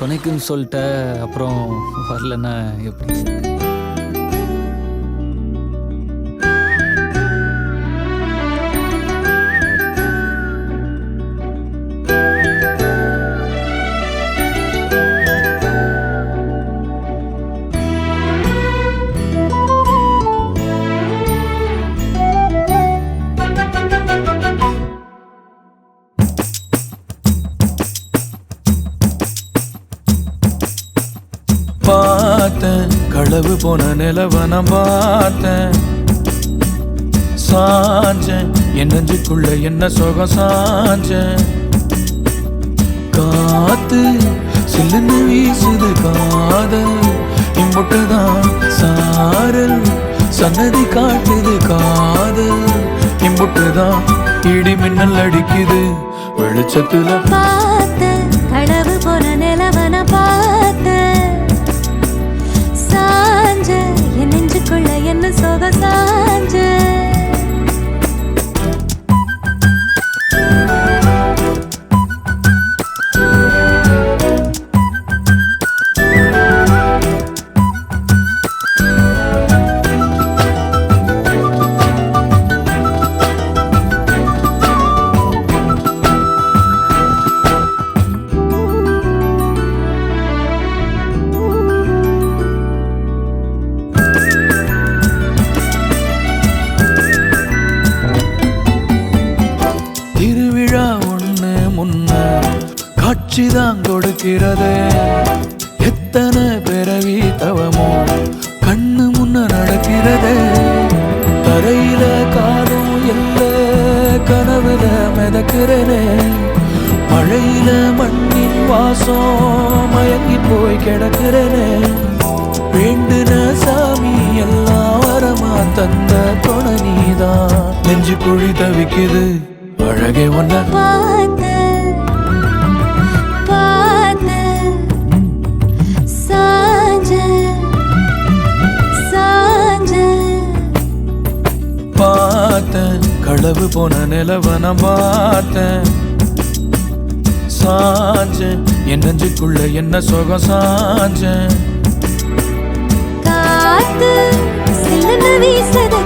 துணைக்குன்னு சொல்லிட்ட, அப்புறம் வரலன்னா எப்படி? பார்த்தேன் களவு போன நிலவன பார்த்தேன், சாஞ்சேன் என் நெஞ்சுக்குள்ள என்ன சுகம் சாஞ்சேன். காத்து சில்லுன்னு வீசுது காதல், இம்புட்டுதான் சாரல் சன்னதி காட்டுது காதல், இம்புட்டுதான் இடி மின்னல் அடிக்குது வெளிச்சத்துல. பார்த்தேன் களவு போன நிலவன பார்த்தேன், சாஞ்ச என் நெஞ்சுக்குள்ள என்ன சோக சாஞ்ச. திருவிழா ஒண்ணு முன்ன காட்சிதான் கொடுக்கிறது, எத்தனை பிறவி தவமோ கண்ணு முன்ன நடக்கிறது. தரையில காலும் எல்ல கனவுல மிதக்கிறனே, மழையில மண்ணின் வாசம் மயங்கி போய் கிடக்கிறனே. வேண்டுன சாமி எல்லாம் வரமா தந்த துணை நீதான், நெஞ்சு குழி தவிக்குது அழகே ஒன்ன. பார்த்தேன் பார்த்தேன் சாஞ்ச சாஞ்ச. பார்த்தேன் களவு போன நிலவன பார்த்தேன், சாஞ்சேன் என் நெஞ்சுக்குள்ள என்ன சுகம் சாஞ்சேன். காத்து சில்லுன்னு வீசுது